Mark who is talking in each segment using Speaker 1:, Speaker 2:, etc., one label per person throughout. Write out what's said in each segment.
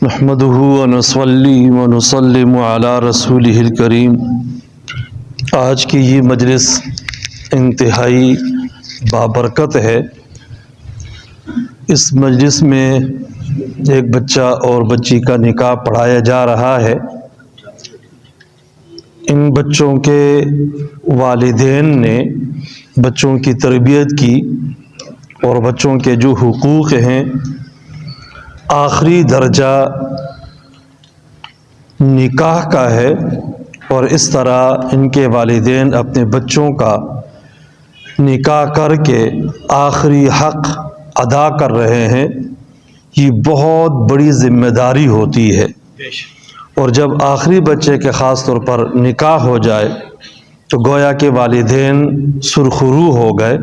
Speaker 1: نحمده ونصلي ونسلم على رسوله الکریم۔ آج کی یہ مجلس انتہائی بابرکت ہے۔ اس مجلس میں ایک بچہ اور بچی کا نکاح پڑھایا جا رہا ہے۔ ان بچوں کے والدین نے بچوں کی تربیت کی اور بچوں کے جو حقوق ہیں آخری درجہ نکاح کا ہے، اور اس طرح ان کے والدین اپنے بچوں کا نکاح کر کے آخری حق ادا کر رہے ہیں۔ یہ بہت بڑی ذمہ داری ہوتی ہے، اور جب آخری بچے کے خاص طور پر نکاح ہو جائے تو گویا کہ والدین سرخرو ہو گئے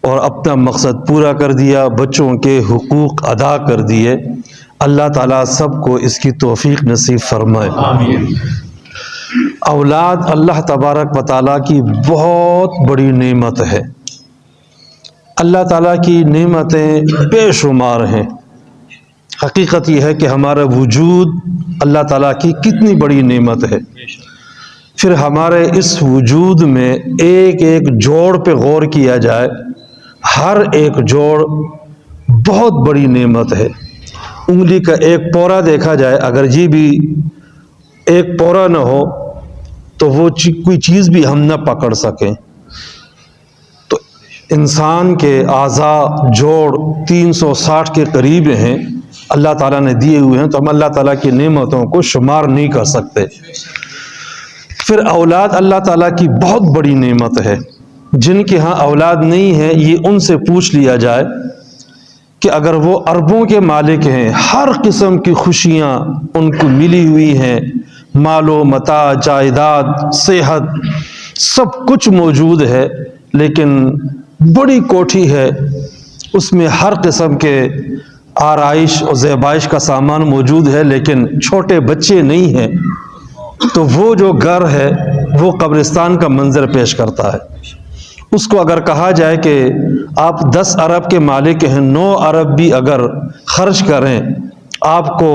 Speaker 1: اور اپنا مقصد پورا کر دیا، بچوں کے حقوق ادا کر دیے۔ اللہ تعالیٰ سب کو اس کی توفیق نصیب فرمائے۔
Speaker 2: آمین۔
Speaker 1: اولاد اللہ تبارک و تعالیٰ کی بہت بڑی نعمت ہے۔ اللہ تعالیٰ کی نعمتیں بے شمار ہیں۔ حقیقت یہ ہے کہ ہمارا وجود اللہ تعالیٰ کی کتنی بڑی نعمت ہے۔ پھر ہمارے اس وجود میں ایک ایک جوڑ پہ غور کیا جائے، ہر ایک جوڑ بہت بڑی نعمت ہے۔ انگلی کا ایک پورا دیکھا جائے، اگر جی بھی ایک پورا نہ ہو تو وہ کوئی چیز بھی ہم نہ پکڑ سکیں۔ تو انسان کے اعضاء جوڑ 360 کے قریب ہیں، اللہ تعالیٰ نے دیے ہوئے ہیں، تو ہم اللہ تعالیٰ کی نعمتوں کو شمار نہیں کر سکتے۔ پھر اولاد اللہ تعالیٰ کی بہت بڑی نعمت ہے۔ جن کے ہاں اولاد نہیں ہے، یہ ان سے پوچھ لیا جائے کہ اگر وہ اربوں کے مالک ہیں، ہر قسم کی خوشیاں ان کو ملی ہوئی ہیں، مال و متاع، جائیداد، صحت، سب کچھ موجود ہے، لیکن بڑی کوٹھی ہے، اس میں ہر قسم کے آرائش اور زیبائش کا سامان موجود ہے، لیکن چھوٹے بچے نہیں ہیں، تو وہ جو گھر ہے وہ قبرستان کا منظر پیش کرتا ہے۔ اس کو اگر کہا جائے کہ آپ 10 ارب کے مالک ہیں، 9 ارب بھی اگر خرچ کریں آپ کو،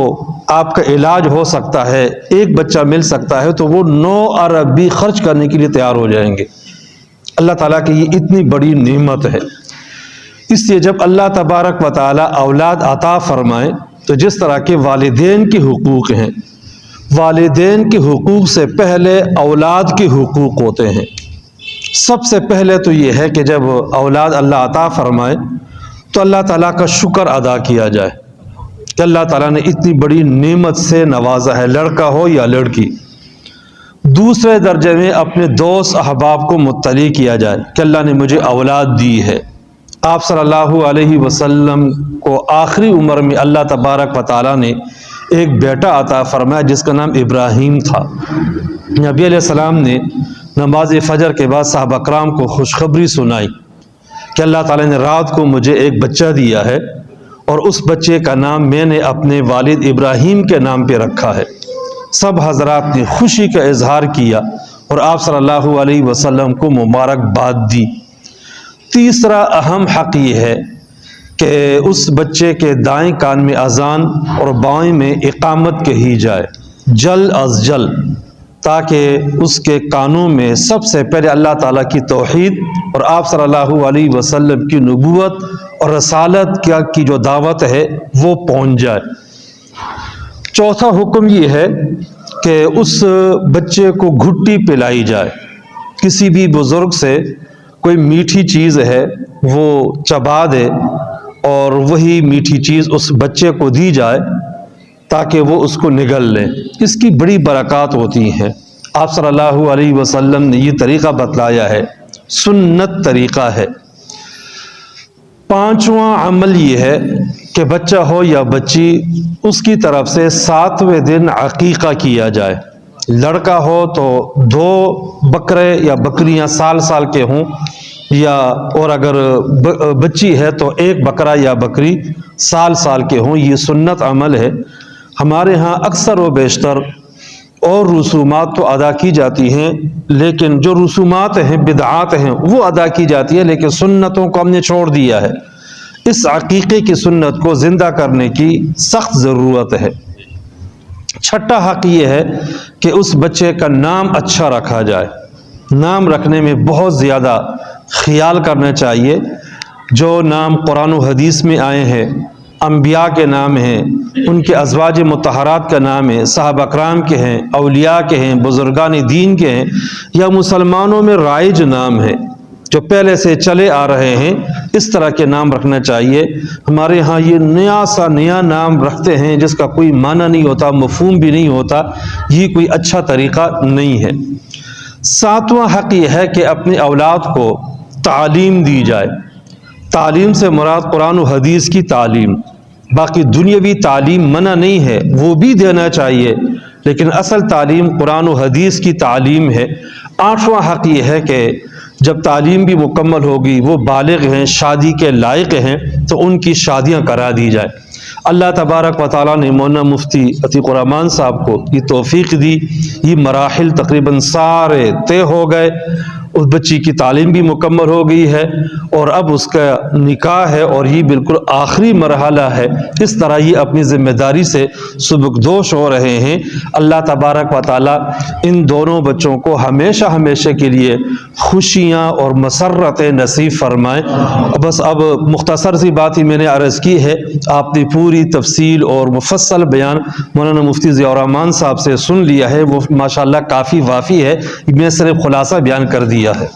Speaker 1: آپ کا علاج ہو سکتا ہے، ایک بچہ مل سکتا ہے، تو وہ 9 ارب بھی خرچ کرنے کے لیے تیار ہو جائیں گے۔ اللہ تعالیٰ کی یہ اتنی بڑی نعمت ہے۔ اس لیے جب اللہ تبارک و تعالیٰ اولاد عطا فرمائے تو جس طرح کے والدین کے حقوق ہیں، والدین کے حقوق سے پہلے اولاد کے حقوق ہوتے ہیں۔ سب سے پہلے تو یہ ہے کہ جب اولاد اللہ عطا فرمائے تو اللہ تعالیٰ کا شکر ادا کیا جائے کہ اللہ تعالیٰ نے اتنی بڑی نعمت سے نوازا ہے، لڑکا ہو یا لڑکی۔ دوسرے درجے میں اپنے دوست احباب کو مطلع کیا جائے کہ اللہ نے مجھے اولاد دی ہے۔ آپ صلی اللہ علیہ وسلم کو آخری عمر میں اللہ تبارک و تعالیٰ نے ایک بیٹا عطا فرمایا جس کا نام ابراہیم تھا۔ نبی علیہ السلام نے نماز فجر کے بعد صحابہ کرام کو خوشخبری سنائی کہ اللہ تعالیٰ نے رات کو مجھے ایک بچہ دیا ہے، اور اس بچے کا نام میں نے اپنے والد ابراہیم کے نام پہ رکھا ہے۔ سب حضرات نے خوشی کا اظہار کیا اور آپ صلی اللہ علیہ وسلم کو مبارکباد دی۔ تیسرا اہم حق یہ ہے کہ اس بچے کے دائیں کان میں اذان اور بائیں میں اقامت کہی جائے، جل از جل، تاکہ اس کے کانوں میں سب سے پہلے اللہ تعالیٰ کی توحید اور آپ صلی اللہ علیہ وسلم کی نبوت اور رسالت کی جو دعوت ہے وہ پہنچ جائے۔ چوتھا حکم یہ ہے کہ اس بچے کو گھٹی پلائی جائے۔ کسی بھی بزرگ سے کوئی میٹھی چیز ہے وہ چبا دے اور وہی میٹھی چیز اس بچے کو دی جائے تاکہ وہ اس کو نگل لے۔ اس کی بڑی برکات ہوتی ہیں۔ آپ صلی اللہ علیہ وسلم نے یہ طریقہ بتلایا ہے، سنت طریقہ ہے۔ پانچواں عمل یہ ہے کہ بچہ ہو یا بچی، اس کی طرف سے 7ویں دن عقیقہ کیا جائے۔ لڑکا ہو تو 2 بکرے یا بکریاں سال کے ہوں، یا اور اگر بچی ہے تو 1 بکرا یا بکری سال کے ہوں۔ یہ سنت عمل ہے۔ ہمارے ہاں اکثر و بیشتر اور رسومات تو ادا کی جاتی ہیں، لیکن جو رسومات ہیں، بدعات ہیں، وہ ادا کی جاتی ہے، لیکن سنتوں کو ہم نے چھوڑ دیا ہے۔ اس عقیقے کی سنت کو زندہ کرنے کی سخت ضرورت ہے۔ چھٹا حق یہ ہے کہ اس بچے کا نام اچھا رکھا جائے۔ نام رکھنے میں بہت زیادہ خیال کرنا چاہیے۔ جو نام قرآن و حدیث میں آئے ہیں، انبیاء کے نام ہیں، ان کے ازواج مطہرات کا نام ہے، صحابہ کرام کے ہیں، اولیاء کے ہیں، بزرگان دین کے ہیں، یا مسلمانوں میں رائج نام ہے جو پہلے سے چلے آ رہے ہیں، اس طرح کے نام رکھنا چاہیے۔ ہمارے ہاں یہ نیا نام رکھتے ہیں جس کا کوئی معنی نہیں ہوتا، مفہوم بھی نہیں ہوتا، یہ کوئی اچھا طریقہ نہیں ہے۔ ساتواں حق یہ ہے کہ اپنی اولاد کو تعلیم دی جائے۔ تعلیم سے مراد قرآن و حدیث کی تعلیم، باقی دنیاوی تعلیم منع نہیں ہے، وہ بھی دینا چاہیے، لیکن اصل تعلیم قرآن و حدیث کی تعلیم ہے۔ آٹھواں حق یہ ہے کہ جب تعلیم بھی مکمل ہوگی، وہ بالغ ہیں، شادی کے لائق ہیں، تو ان کی شادیاں کرا دی جائے۔ اللہ تبارک و تعالیٰ نے مولانا مفتی عتیق الرحمان صاحب کو یہ توفیق دی، یہ مراحل تقریباً سارے طے ہو گئے، اس بچی کی تعلیم بھی مکمل ہو گئی ہے، اور اب اس کا نکاح ہے، اور یہ بالکل آخری مرحلہ ہے۔ اس طرح یہ اپنی ذمہ داری سے سبکدوش ہو رہے ہیں۔ اللہ تبارک و تعالیٰ ان دونوں بچوں کو ہمیشہ ہمیشہ کے لیے خوشیاں اور مسرتیں نصیب فرمائیں۔ بس اب مختصر سی بات ہی میں نے عرض کی ہے، آپ نے پوری تفصیل اور مفصل بیان مولانا مفتی ضیاء الرحمان صاحب سے سن لیا ہے، وہ ماشاءاللہ کافی وافی ہے، میں صرف خلاصہ بیان کر دیا ہے۔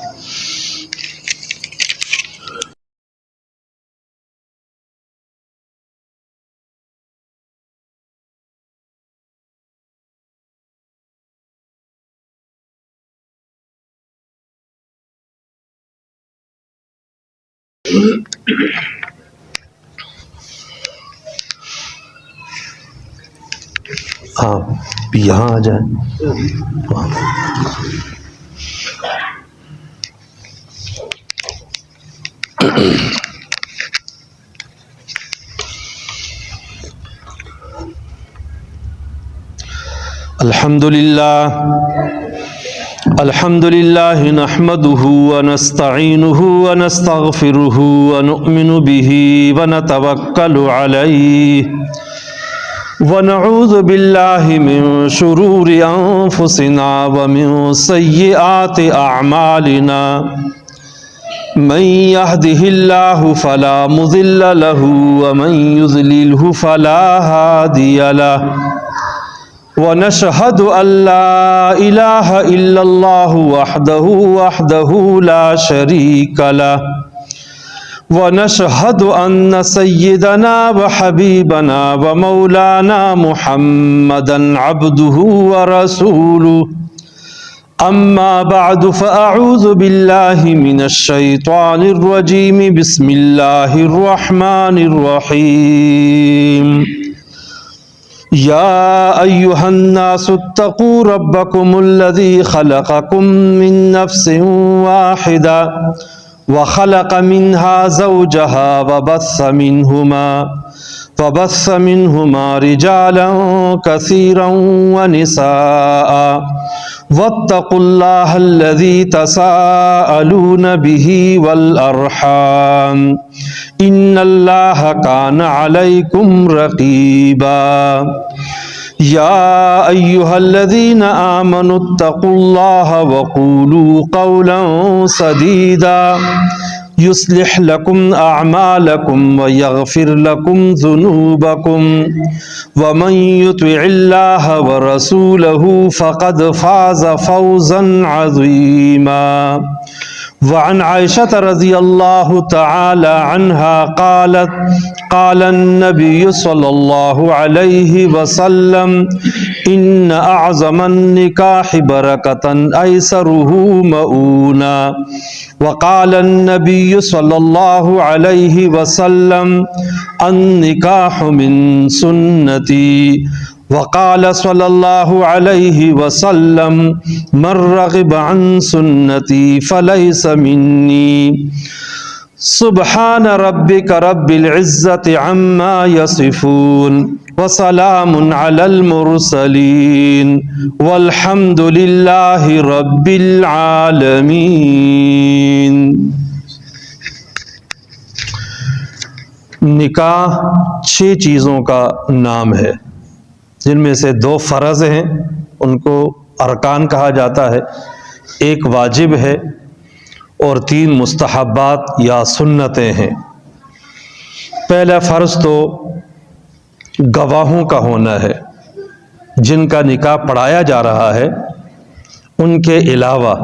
Speaker 1: ہاں یہاں آ جائیں۔ الحمد للہ نحمده ونستعینه ونستغفره ونؤمن به ونتوکل علیہ ونعوذ باللہ من شرور انفسنا ومن سیئات اعمالنا من يهده الله فلا مضل له ومن يضلله فلا هادي له ونشهد أن لا إله إلا الله وحده لا شريك له ونشهد أن سيدنا وحبيبنا ومولانا محمدا عبده ورسوله أما بعد فأعوذ بالله من الشيطان الرجيم بسم الله الرحمن الرحيم يا أيها الناس اتقوا ربكم الذي خلقكم من نفس واحدة وخلق منها زوجها وبث منهما رجالا كثيرا ونساء واتقوا الله الذي تساءلون به والأرحام إن الله كان عليكم رقيبا يا أيها الذين آمنوا اتقوا الله وقولوا قولا سديدا يصلح لكم أعمالكم ويغفر لكم ذنوبكم ومن يطع الله ورسوله فقد فاز فوزا عظيما وعن عائشة رضي الله تعالى عنها قالت قال النبي صلى الله عليه وسلم إن أعظم النكاح بركة أيسره مؤونا وقال النبي صلى الله عليه وسلم النكاح من سنتي وقال صلى الله عليه وسلم من رغب عن سنتي فليس مني سبحان ربك رب العزة عما يصفون وسلام على المرسلين والحمد لله رب العالمين۔ نکاح 6 چیزوں کا نام ہے، جن میں سے 2 فرض ہیں، ان کو ارکان کہا جاتا ہے، ایک واجب ہے اور 3 مستحبات یا سنتیں ہیں۔ پہلا فرض تو گواہوں کا ہونا ہے، جن کا نکاح پڑھایا جا رہا ہے ان کے علاوہ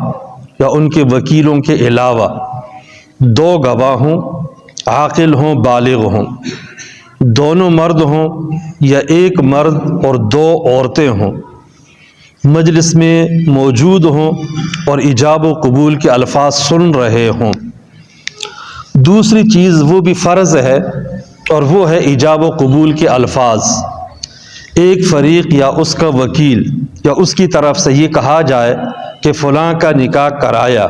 Speaker 1: یا ان کے وکیلوں کے علاوہ 2 گواہ ہوں، عاقل ہوں، بالغ ہوں، دونوں مرد ہوں یا ایک مرد اور 2 عورتیں ہوں، مجلس میں موجود ہوں اور ایجاب و قبول کے الفاظ سن رہے ہوں۔ دوسری چیز وہ بھی فرض ہے اور وہ ہے ایجاب و قبول کے الفاظ۔ ایک فریق یا اس کا وکیل یا اس کی طرف سے یہ کہا جائے کہ فلاں کا نکاح کرایا،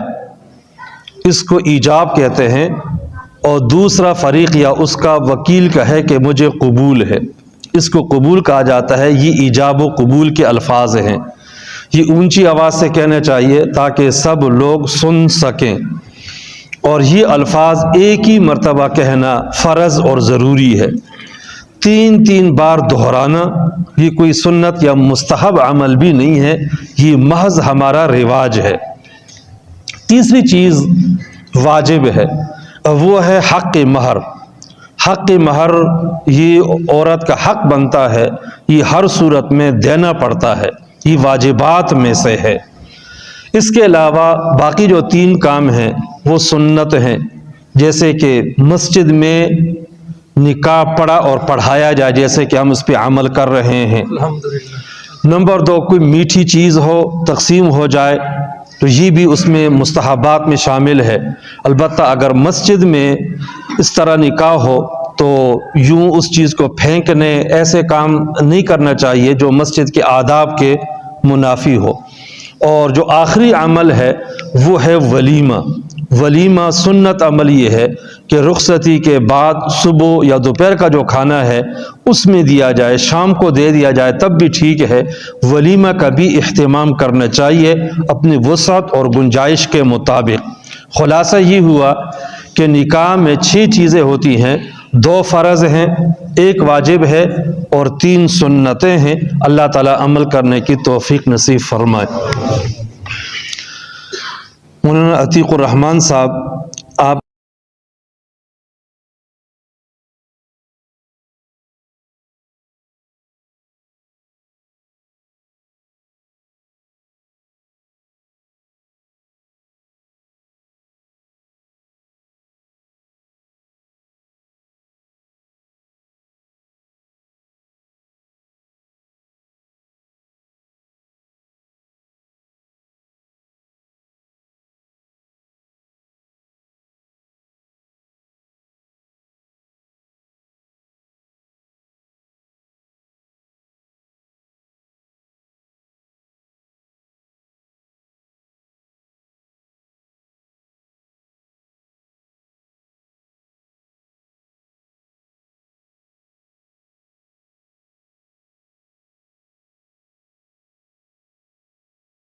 Speaker 1: اس کو ایجاب کہتے ہیں، اور دوسرا فریق یا اس کا وکیل کہے کہ مجھے قبول ہے، اس کو قبول کہا جاتا ہے۔ یہ ایجاب و قبول کے الفاظ ہیں، یہ اونچی آواز سے کہنا چاہیے تاکہ سب لوگ سن سکیں، اور یہ الفاظ ایک ہی مرتبہ کہنا فرض اور ضروری ہے۔ 3 بار دہرانا یہ کوئی سنت یا مستحب عمل بھی نہیں ہے، یہ محض ہمارا رواج ہے۔ تیسری چیز واجب ہے، وہ ہے حق مہر۔ حق مہر یہ عورت کا حق بنتا ہے، یہ ہر صورت میں دینا پڑتا ہے، یہ واجبات میں سے ہے۔ اس کے علاوہ باقی جو 3 کام ہیں وہ سنت ہیں، جیسے کہ مسجد میں نکاح پڑھا اور پڑھایا جائے، جیسے کہ ہم اس پہ عمل کر رہے ہیں۔ نمبر 2، کوئی میٹھی چیز ہو تقسیم ہو جائے تو یہ بھی اس میں مستحبات میں شامل ہے۔ البتہ اگر مسجد میں اس طرح نکاح ہو تو یوں اس چیز کو پھینکنے، ایسے کام نہیں کرنا چاہیے جو مسجد کے آداب کے منافی ہو۔ اور جو آخری عمل ہے وہ ہے ولیمہ۔ ولیمہ سنت عمل یہ ہے کہ رخصتی کے بعد صبح یا دوپہر کا جو کھانا ہے اس میں دیا جائے، شام کو دے دیا جائے تب بھی ٹھیک ہے۔ ولیمہ کا بھی اہتمام کرنا چاہیے اپنی وسعت اور گنجائش کے مطابق۔ خلاصہ یہ ہوا کہ نکاح میں 6 چیزیں ہوتی ہیں، 2 فرض ہیں، ایک واجب ہے اور 3 سنتیں ہیں۔ اللہ تعالیٰ عمل کرنے کی توفیق نصیب فرمائے۔ مولانا عتیق الرحمان صاحب، آپ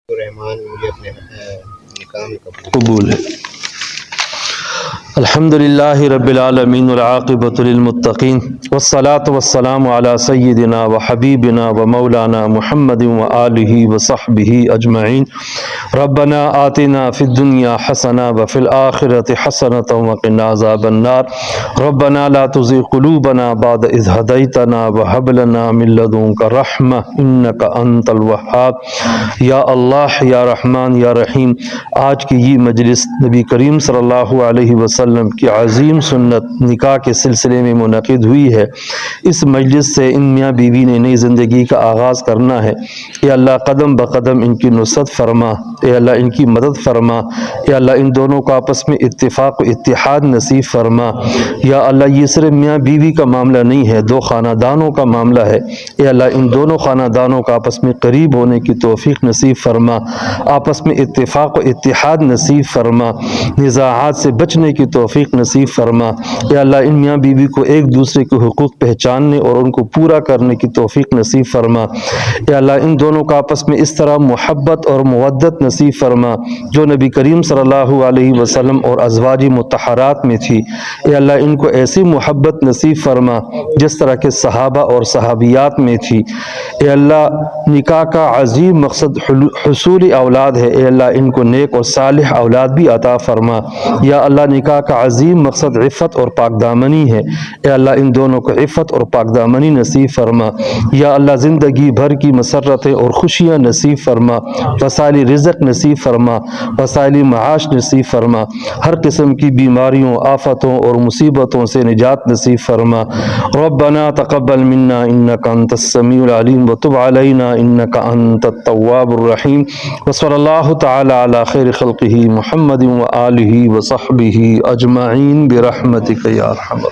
Speaker 2: رحمان مجھے اپنے نکاح میں
Speaker 1: قبول ہے۔ الحمدللہ رب العالمین والعاقبۃ للمتقین والصلاة والسلام علی سیدنا و حبیبنا و مولانا محمد و آلہ و صحبہ اجمعین۔ ربنا آتنا فی الدنیا حسنہ وفی الآخرۃ حسنۃ وقنا عذاب النار۔ ربنا لا تزغ قلوبنا بعد اذ ہدیتنا وہب لنا من لدنک رحمہ انک انت الوہاب۔ یا اللہ، یا رحمان، یا رحیم، آج کی یہ مجلس نبی کریم صلی اللہ علیہ وسلم کی عظیم سنت نکاح کے سلسلے میں منعقد ہوئی ہے۔ اس مجلس سے ان میاں بیوی نے نئی زندگی کا آغاز کرنا ہے۔ اے اللہ قدم بقدم ان کی نصرت فرما، اے اللہ ان کی مدد فرما، اے اللہ ان دونوں کو آپس میں اتفاق و اتحاد نصیب فرما۔ یا اللہ یہ صرف میاں بیوی کا معاملہ نہیں ہے، 2 خاندانوں کا معاملہ ہے۔ اے اللہ ان دونوں خاندانوں کا آپس میں قریب ہونے کی توفیق نصیب فرما، آپس میں اتفاق و اتحاد نصیب فرما، نزاعات سے بچنے کی توفیق نصیب فرما۔ یا اللہ ان میاں بیوی کو ایک دوسرے کے حقوق پہچاننے اور ان کو پورا کرنے کی توفیق نصیب فرما۔ یا اللہ ان دونوں کا آپس میں اس طرح محبت اور مودت نصیب فرما جو نبی کریم صلی اللہ علیہ وسلم اور ازواج مطہرات میں تھی۔ یا اللہ ان کو ایسی محبت نصیب فرما جس طرح کے صحابہ اور صحابیات میں تھی۔ اے اللہ نکاح کا عظیم مقصد حصول اولاد ہے، اے اللہ ان کو نیک اور صالح اولاد بھی عطا فرما۔ یا اللہ نکاح کا عظیم مقصد عفت اور پاک دامنی ہے، اے اللہ ان دونوں کو عفت اور پاک دامنی نصیب فرما۔ یا اللہ زندگی بھر کی مسرتیں اور خوشیاں نصیب فرما، وسائل رزق نصیب فرما، وسائل معاش نصیب فرما، ہر قسم کی بیماریوں، آفتوں اور مصیبتوں سے نجات نصیب فرما۔ ربنا تقبل منا انک انت السمیع العلیم وتب علینا انک انت التواب الرحیم وصلی اللہ تعالی علی خیر خلقہ محمد وآلہ وصحبہ اجمعین برحمتک یا ارحم